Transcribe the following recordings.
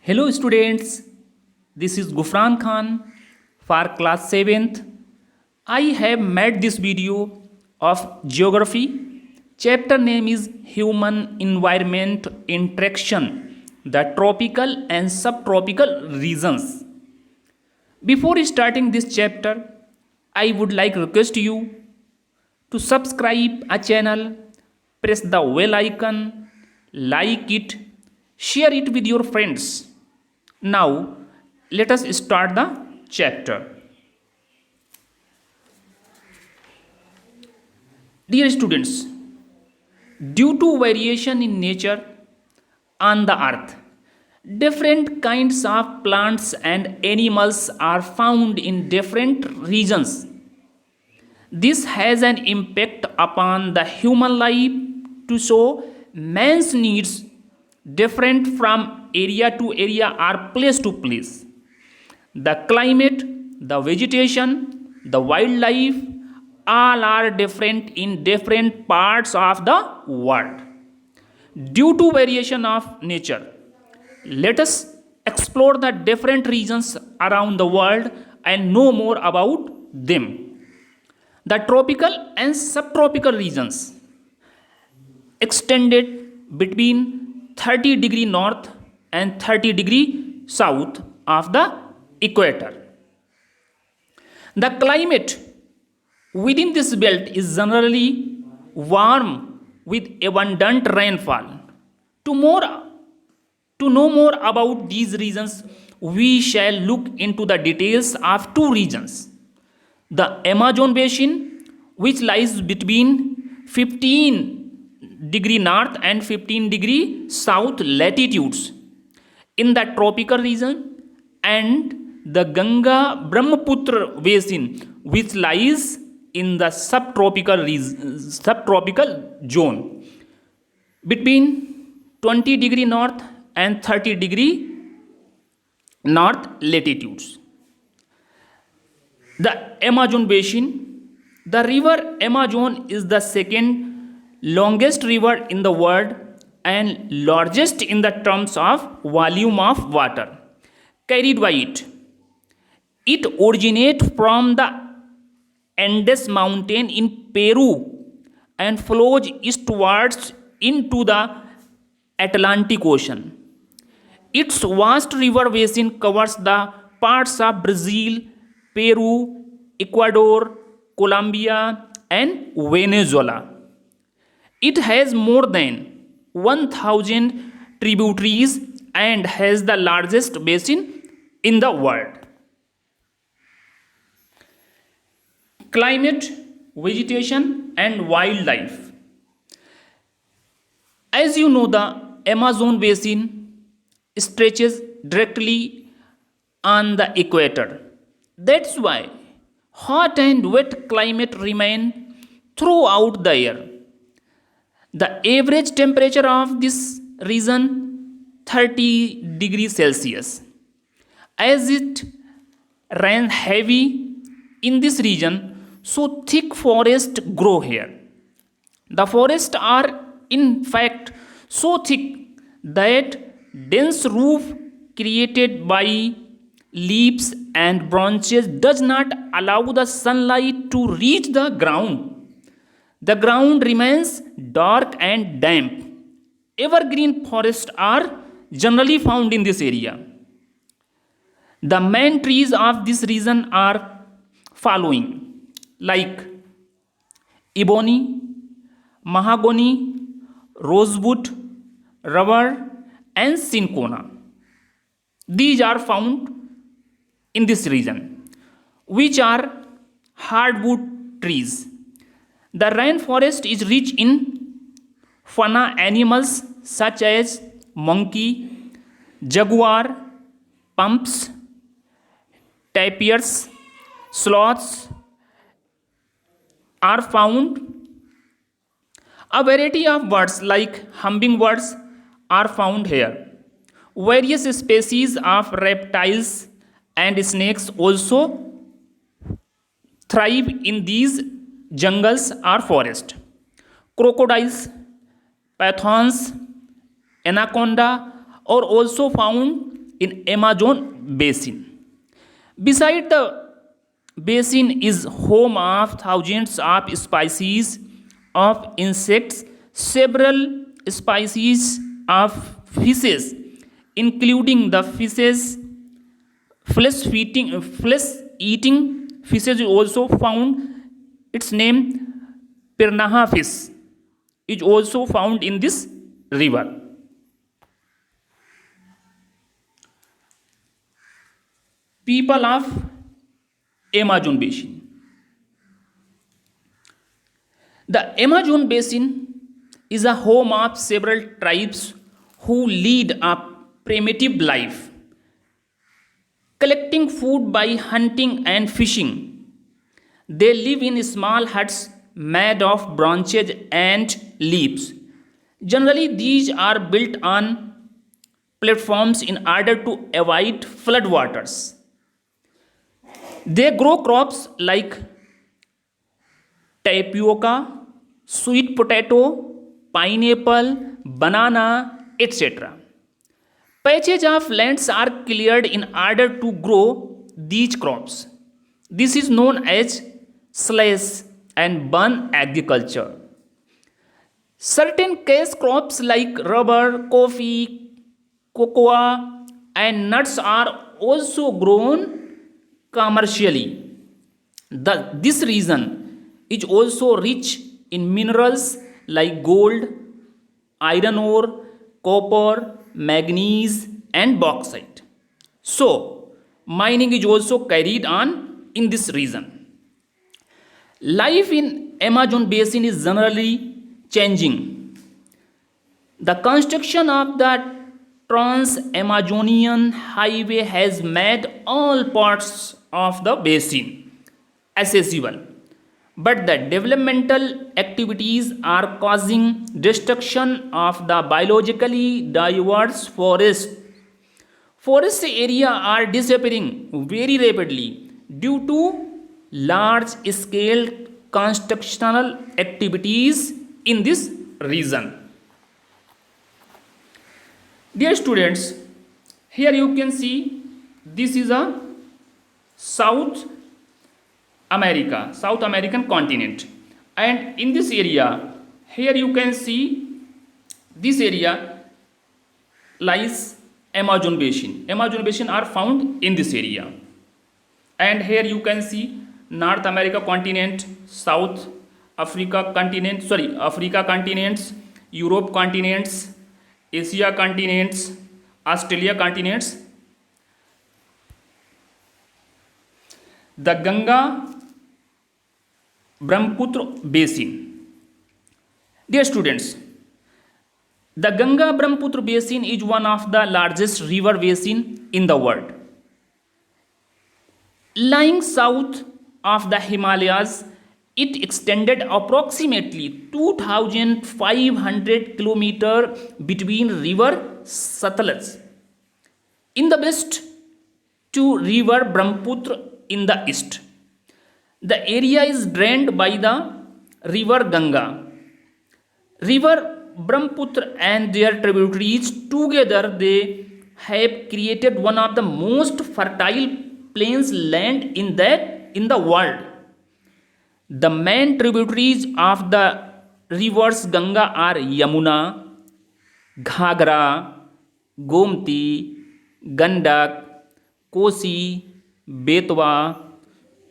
Hello students, this is Gufran Khan for class 7th. I have made this video of geography. Chapter name is Human Environment Interaction, the tropical and subtropical regions. Before starting this chapter, I would like to request you to subscribe a channel, press the bell icon, like it, share it with your friends. Now, let us start the chapter. Dear students, due to variation in nature on the earth, different kinds of plants and animals are found in different regions. This has an impact upon the human life to show man's needs different from area to area or place to place. The climate, the vegetation, the wildlife all are different in different parts of the world. Due to variation of nature, let us explore the different regions around the world and know more about them. The tropical and subtropical regions extended between 30° north and 30° south of the equator. The climate within this belt is generally warm with abundant rainfall. To know more about these regions, we shall look into the details of two regions. The Amazon basin, which lies between 15° north and 15° south latitudes in the tropical region, and the Ganga Brahmaputra basin, which lies in the subtropical zone between 20° north and 30° north latitudes. The Amazon basin, the river Amazon is the second longest river in the world and largest in the terms of volume of water carried by it. It originates from the Andes mountain in Peru and flows eastwards into the Atlantic Ocean. Its vast river basin covers the parts of Brazil, Peru, Ecuador, Colombia, and Venezuela. It has more than 1,000 tributaries and has the largest basin in the world. Climate, vegetation, and wildlife. As you know, the Amazon basin stretches directly on the equator. That's why hot and wet climate remain throughout the year. The average temperature of this region 30 degrees Celsius. As it rains heavy in this region, so thick forests grow here. The forests are in fact so thick that dense roof created by leaves and branches does not allow the sunlight to reach the ground. The ground remains dark and damp. Evergreen forests are generally found in this area. The main trees of this region are following, like ebony, mahogany, rosewood, rubber, and cinchona. These are found in this region, which are hardwood trees. The rainforest is rich in fauna animals such as monkey, jaguar, pumps, tapirs, sloths are found. A variety of birds like hummingbirds are found here. Various species of reptiles and snakes also thrive in these jungles or forests. Crocodiles, pythons, anaconda are also found in Amazon basin. Beside the basin is home of thousands of species of insects, several species of fishes, including the fishes flesh eating fishes is also found. Its name Pirnaha fish is also found in this river. People of Amazon basin. The Amazon basin is a home of several tribes who lead a primitive life, collecting food by hunting and fishing. They live in small huts made of branches and leaves. Generally, these are built on platforms in order to avoid floodwaters. They grow crops like tapioca, sweet potato, pineapple, banana, etc. Patches of lands are cleared in order to grow these crops. This is known as slash and burn agriculture. Certain cash crops like rubber, coffee, cocoa, and nuts are also grown commercially. This region is also rich in minerals like gold, iron ore, copper, manganese, and bauxite. So, mining is also carried on in this region. Life in Amazon basin is generally changing. The construction of the Trans-Amazonian Highway has made all parts of the basin accessible, but the developmental activities are causing destruction of the biologically diverse forest. Forest area are disappearing very rapidly due to large scale constructional activities in this region. Dear students, here you can see this is a South South American continent, and in this area, here you can see this area lies Amazon basin. Amazon basin are found in this area, and here you can see North America continent, South Africa continent, Africa continents, Europe continents, Asia continents, Australia continents. The Ganga Brahmaputra basin. Dear students, the Ganga Brahmaputra basin is one of the largest river basin in the world. Lying south of the Himalayas, it extended approximately 2,500 kilometers between river Satluj in the west to river Brahmaputra in the east. The area is drained by the river Ganga. River Brahmaputra and their tributaries together they have created one of the most fertile plains land in the world. The main tributaries of the rivers Ganga are Yamuna, Ghagra, Gomti, Gandak, Kosi, Betwa,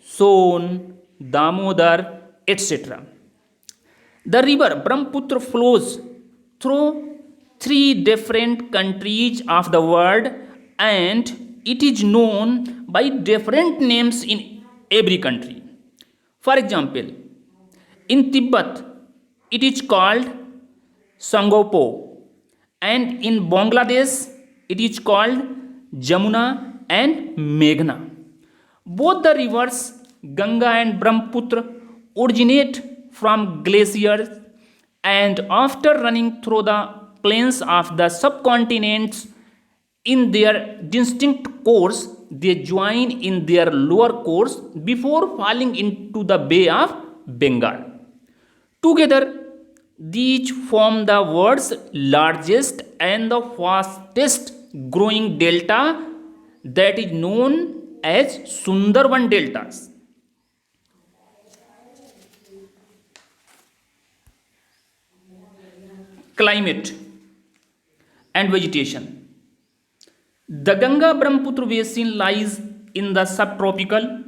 Son, Damodar, etc. The river Brahmaputra flows through three different countries of the world, and it is known by different names in every country. For example, in Tibet, it is called Sangopo, and in Bangladesh, it is called Jamuna and Meghna. Both the rivers Ganga and Brahmaputra originate from glaciers, and after running through the plains of the subcontinents in their distinct course, they join in their lower course before falling into the Bay of Bengal. Together, these form the world's largest and the fastest growing delta that is known as Sundarban deltas. Climate and vegetation. The Ganga Brahmaputra basin lies in the subtropical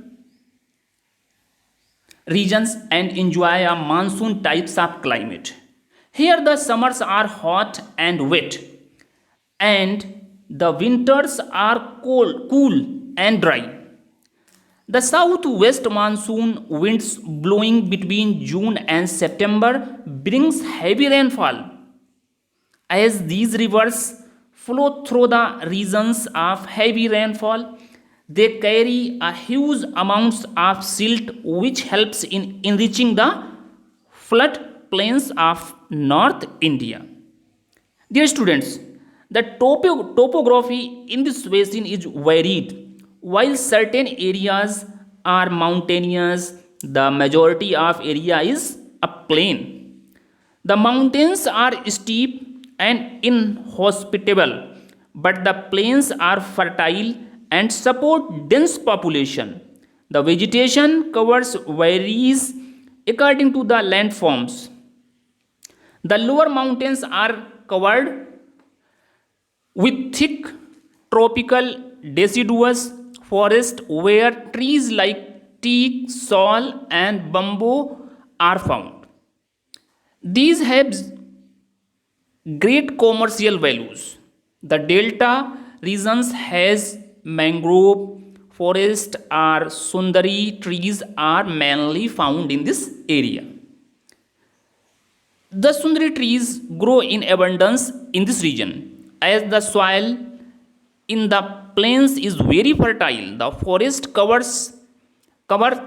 regions and enjoy a monsoon types of climate. Here the summers are hot and wet, and the winters are cool and dry. The southwest monsoon winds blowing between June and September brings heavy rainfall. As these rivers flow through the regions of heavy rainfall, they carry a huge amounts of silt which helps in enriching the flood plains of North India. Dear students, the topography in this basin is varied. While certain areas are mountainous, the majority of area is a plain. The mountains are steep and inhospitable, but the plains are fertile and support dense population. The vegetation covers varies according to the landforms. The lower mountains are covered with thick tropical deciduous forest where trees like teak, sal, and bamboo are found. These have great commercial values. The delta regions has mangrove forest or sundari trees are mainly found in this area. The sundari trees grow in abundance in this region. As the soil in the plains is very fertile, the forest cover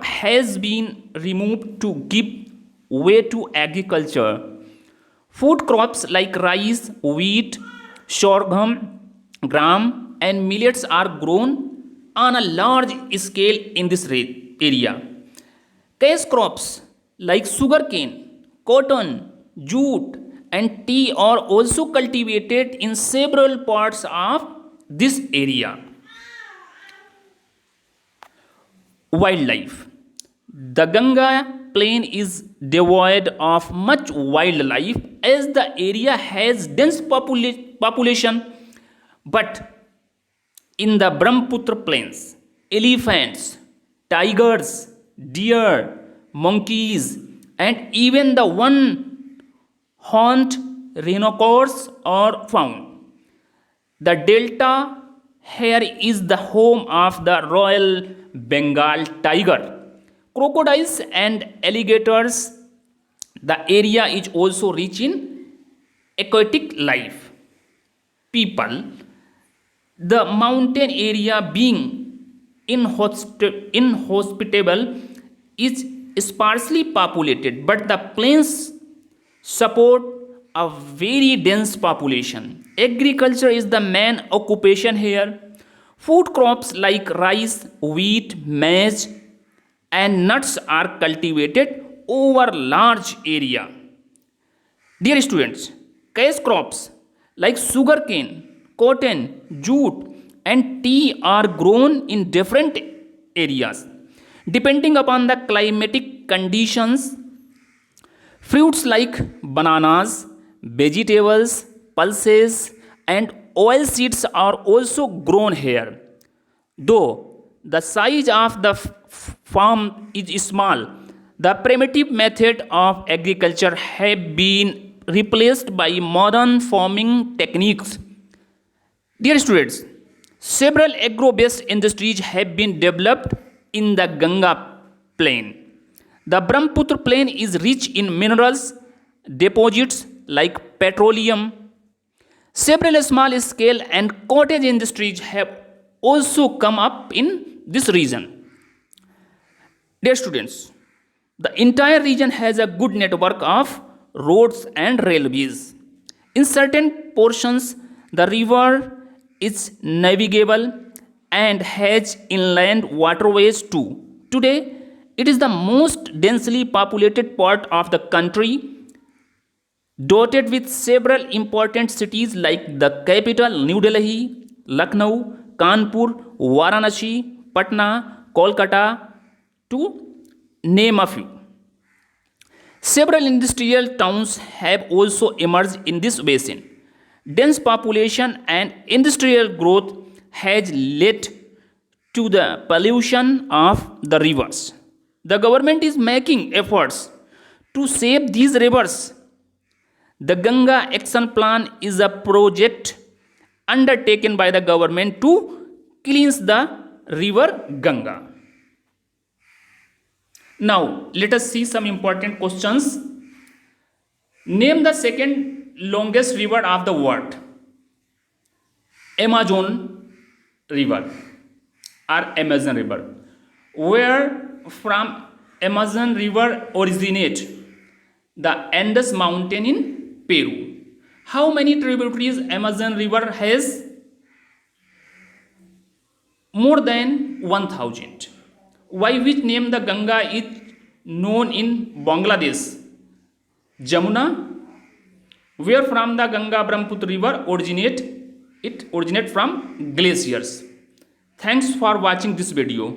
has been removed to give way to agriculture. Food crops like rice, wheat, sorghum, gram, and millets are grown on a large scale in this area. Cash crops like sugarcane, cotton, jute, and tea are also cultivated in several parts of this area. Wildlife. The Ganga plain is devoid of much wildlife as the area has dense population, but in the Brahmaputra plains, elephants, tigers, deer, monkeys, and even the one-horned rhinoceros are found. The delta here is the home of the Royal Bengal tiger. Crocodiles and alligators. The area is also rich in aquatic life. People. The mountain area being inhospitable is sparsely populated, but the plains support a very dense population. Agriculture is the main occupation here. Food crops like rice, wheat, maize, and nuts are cultivated over large area. Dear students, cash crops like sugarcane, cotton, jute, and tea are grown in different areas. Depending upon the climatic conditions, fruits like bananas, vegetables, pulses, and oil seeds are also grown here. Though the size of the farm is small, the primitive method of agriculture have been replaced by modern farming techniques. Dear students, several agro-based industries have been developed in the Ganga plain. The Brahmaputra plain is rich in minerals deposits like petroleum. Several small-scale and cottage industries have also come up in this region. Dear students, the entire region has a good network of roads and railways. In certain portions, the river is navigable and has inland waterways too. Today, it is the most densely populated part of the country, dotted with several important cities like the capital New Delhi Lucknow, Kanpur, Varanasi, Patna, Kolkata, to name a few. Several industrial towns have also emerged in this basin. Dense population and industrial growth has led to the pollution of the rivers. The government is making efforts to save these rivers. The Ganga Action Plan is a project undertaken by the government to cleanse the river Ganga. Now, let us see some important questions. Name the second longest river of the world. Amazon River or Amazon River. Where from Amazon River originate? The Andes Mountain in Peru. How many tributaries Amazon River has? More than 1000. By which name the Ganga is known in Bangladesh? Jamuna. Where from the Ganga Brahmaputra river originate? It originates from glaciers. Thanks for watching this video.